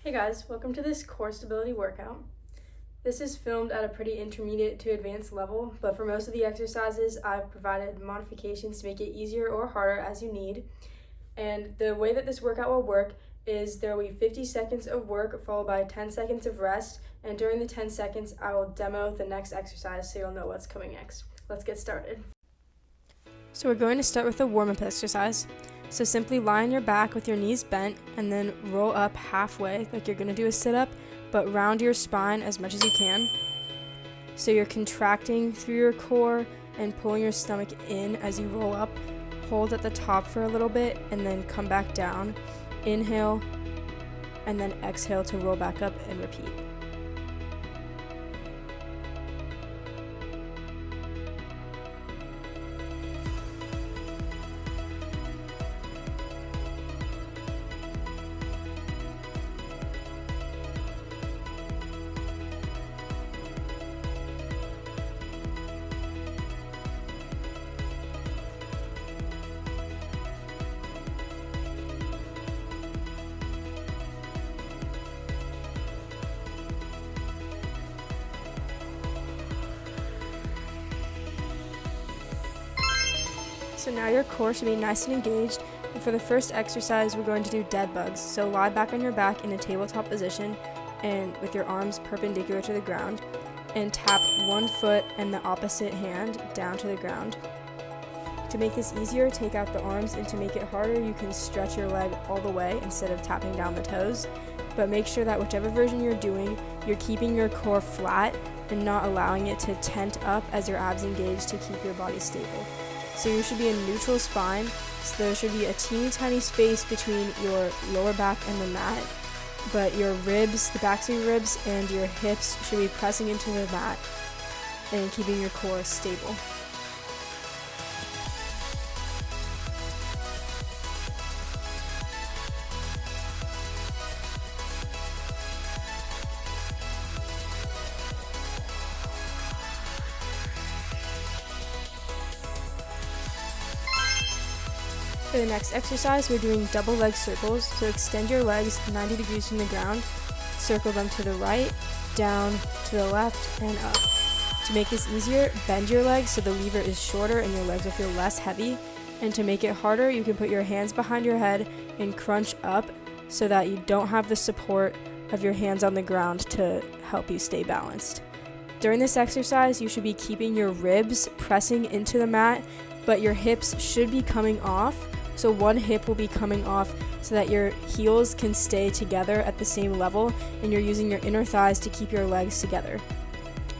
Hey guys, welcome to this core stability workout. This is filmed at a pretty intermediate to advanced level, but for most of the exercises, I've provided modifications to make it easier or harder as you need. And the way that this workout will work is there will be 50 seconds of work followed by 10 seconds of rest, and during the 10 seconds, I will demo the next exercise so you'll know what's coming next. Let's get started. So we're going to start with a warm-up exercise. So simply lie on your back with your knees bent and then roll up halfway like you're going to do a sit-up, but round your spine as much as you can. So you're contracting through your core and pulling your stomach in as you roll up. Hold at the top for a little bit and then come back down. Inhale and then exhale to roll back up and repeat. So now your core should be nice and engaged, and for the first exercise we're going to do dead bugs. So lie back on your back in a tabletop position and with your arms perpendicular to the ground, and tap one foot and the opposite hand down to the ground. To make this easier, take out the arms, and to make it harder you can stretch your leg all the way instead of tapping down the toes. But make sure that whichever version you're doing, you're keeping your core flat and not allowing it to tent up as your abs engage to keep your body stable. So you should be in neutral spine, so there should be a teeny tiny space between your lower back and the mat, but your ribs, the backs of your ribs and your hips should be pressing into the mat and keeping your core stable. For the next exercise, we're doing double leg circles. So extend your legs 90 degrees from the ground, circle them to the right, down, to the left, and up. To make this easier, bend your legs so the lever is shorter and your legs will feel less heavy. And to make it harder, you can put your hands behind your head and crunch up so that you don't have the support of your hands on the ground to help you stay balanced. During this exercise, you should be keeping your ribs pressing into the mat, but your hips should be coming off. So one hip will be coming off so that your heels can stay together at the same level, and you're using your inner thighs to keep your legs together.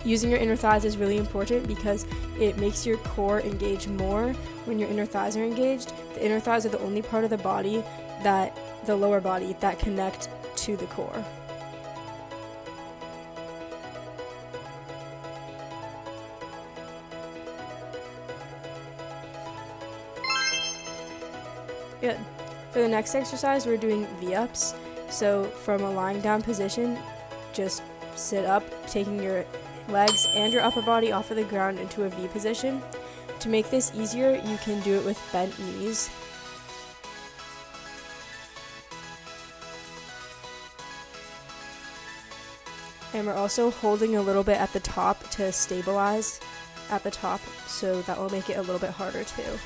Using your inner thighs is really important because it makes your core engage more when your inner thighs are engaged. The inner thighs are the only part of the body the lower body that connect to the core. Good. For the next exercise, we're doing V-ups. So from a lying down position, just sit up, taking your legs and your upper body off of the ground into a V position. To make this easier, you can do it with bent knees. And we're also holding a little bit at the top to stabilize at the top, so that will make it a little bit harder too.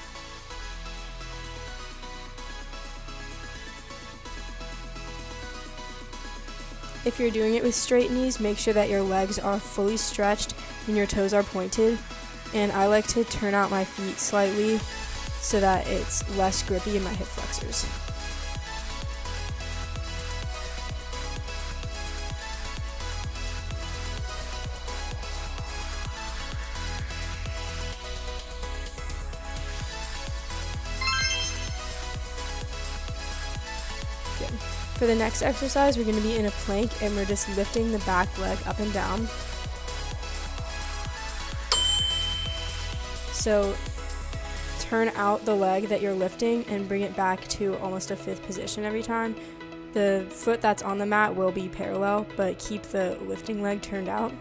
If you're doing it with straight knees, make sure that your legs are fully stretched and your toes are pointed. And I like to turn out my feet slightly so that it's less grippy in my hip flexors. Good. For the next exercise, we're going to be in a plank and we're just lifting the back leg up and down. So turn out the leg that you're lifting and bring it back to almost a fifth position every time. The foot that's on the mat will be parallel, but keep the lifting leg turned out.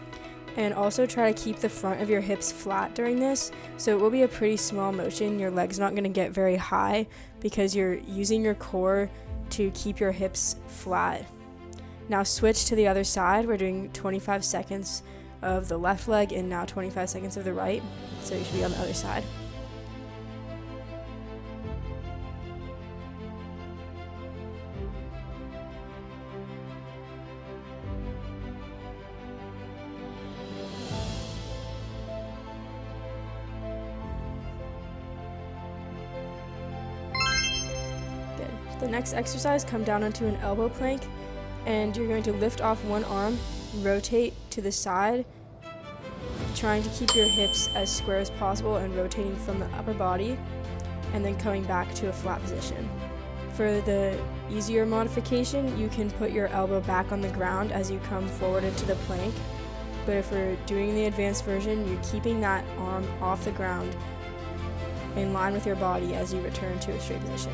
And also try to keep the front of your hips flat during this. So it will be a pretty small motion. Your leg's not going to get very high because you're using your core to keep your hips flat. Now switch to the other side. We're doing 25 seconds of the left leg and now 25 seconds of the right. So you should be on the other side. The next exercise, come down onto an elbow plank, and you're going to lift off one arm, rotate to the side, trying to keep your hips as square as possible and rotating from the upper body, and then coming back to a flat position. For the easier modification, you can put your elbow back on the ground as you come forward into the plank, but if we're doing the advanced version, you're keeping that arm off the ground in line with your body as you return to a straight position.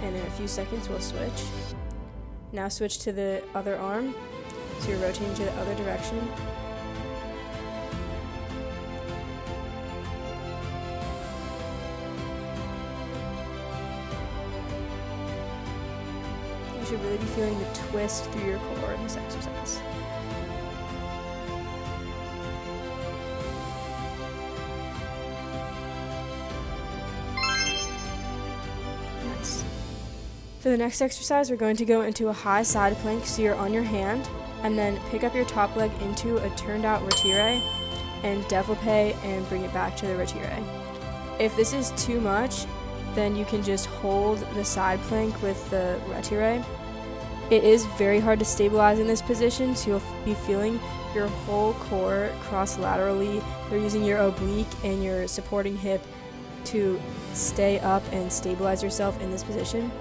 And in a few seconds we'll switch. Now switch to the other arm, so you're rotating to the other direction. You should really be feeling the twist through your core in this exercise. Nice. For the next exercise, we're going to go into a high side plank, so you're on your hand, and then pick up your top leg into a turned out retire and développé and bring it back to the retire. If this is too much, then you can just hold the side plank with the retire. It is very hard to stabilize in this position, so you'll be feeling your whole core cross laterally. You're using your oblique and your supporting hip to stay up and stabilize yourself in this position.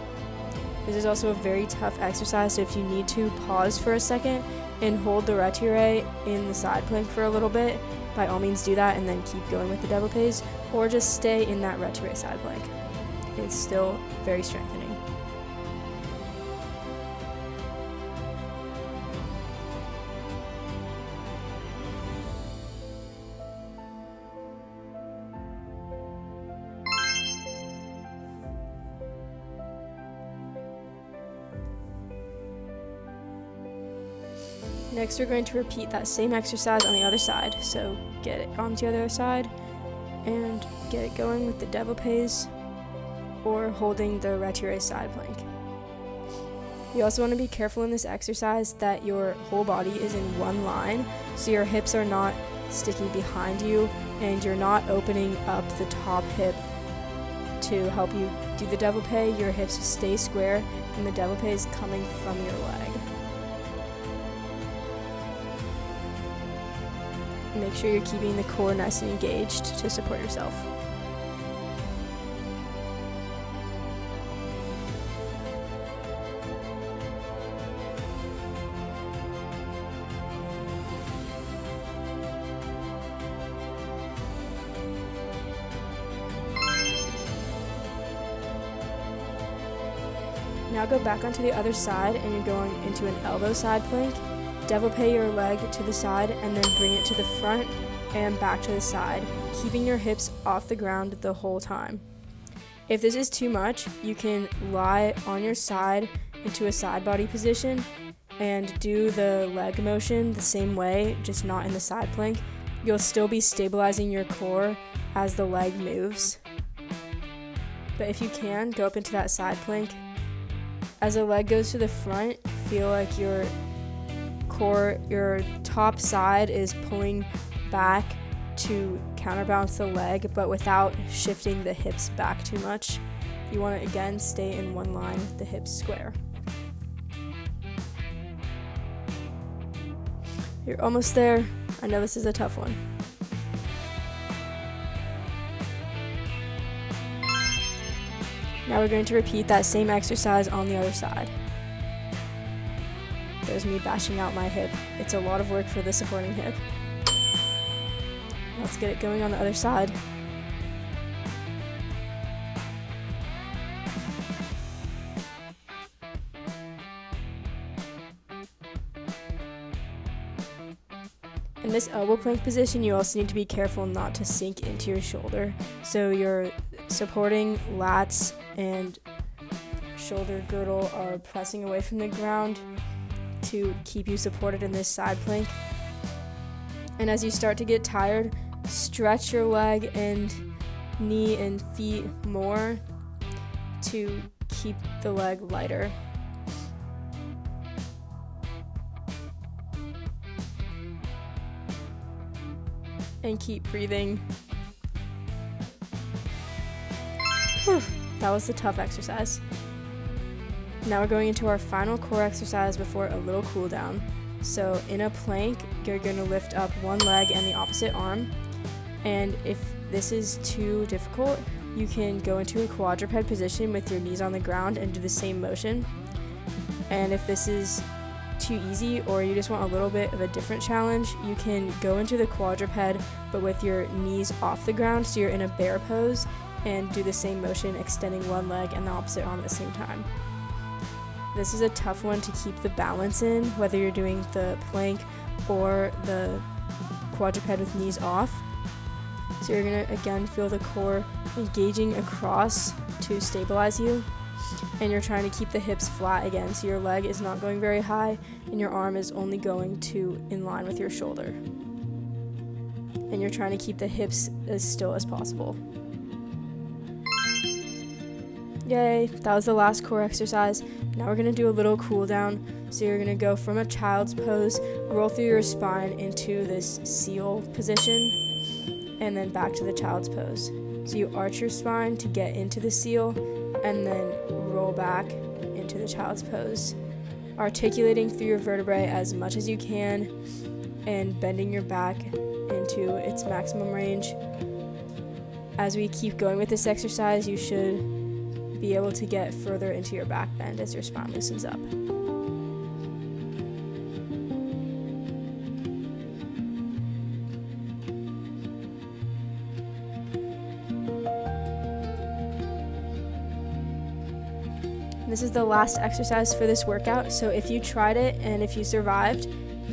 This is also a very tough exercise, so if you need to, pause for a second and hold the retire in the side plank for a little bit. By all means do that and then keep going with the développés, or just stay in that retire side plank. It's still very strengthening. Next, we're going to repeat that same exercise on the other side. So get it onto the other side and get it going with the développés or holding the retire side plank. You also want to be careful in this exercise that your whole body is in one line, so your hips are not sticking behind you and you're not opening up the top hip to help you do the développé. Your hips stay square and the développé is coming from your leg. Make sure you're keeping the core nice and engaged to support yourself. Now go back onto the other side and you're going into an elbow side plank. Développé your leg to the side and then bring it to the front and back to the side, keeping your hips off the ground the whole time. If this is too much, you can lie on your side into a side body position and do the leg motion the same way, just not in the side plank. You'll still be stabilizing your core as the leg moves. But if you can, go up into that side plank. As the leg goes to the front, feel like your core, your top side is pulling back to counterbalance the leg, but without shifting the hips back too much. You want to again stay in one line with the hips square. You're almost there. I know this is a tough one. Now we're going to repeat that same exercise on the other side. There's me bashing out my hip. It's a lot of work for the supporting hip. Let's get it going on the other side. In this elbow plank position, you also need to be careful not to sink into your shoulder. So you're supporting lats and shoulder girdle are pressing away from the ground to keep you supported in this side plank. And as you start to get tired, stretch your leg and knee and feet more to keep the leg lighter. And keep breathing. Whew, that was the tough exercise. Now we're going into our final core exercise before a little cool down. So in a plank, you're going to lift up one leg and the opposite arm. And if this is too difficult, you can go into a quadruped position with your knees on the ground and do the same motion. And if this is too easy or you just want a little bit of a different challenge, you can go into the quadruped but with your knees off the ground, so you're in a bear pose, and do the same motion, extending one leg and the opposite arm at the same time. This is a tough one to keep the balance in, whether you're doing the plank or the quadruped with knees off. So you're going to again feel the core engaging across to stabilize you, and you're trying to keep the hips flat again, so your leg is not going very high and your arm is only going to in line with your shoulder. And you're trying to keep the hips as still as possible. Yay, that was the last core exercise. Now we're going to do a little cool down. So you're going to go from a child's pose, roll through your spine into this seal position, and then back to the child's pose. So you arch your spine to get into the seal, and then roll back into the child's pose. Articulating through your vertebrae as much as you can, and bending your back into its maximum range. As we keep going with this exercise, you should be able to get further into your back bend as your spine loosens up. This is the last exercise for this workout, so if you tried it and if you survived,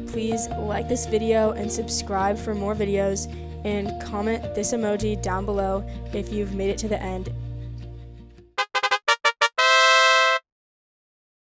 please like this video and subscribe for more videos, and comment this emoji down below if you've made it to the end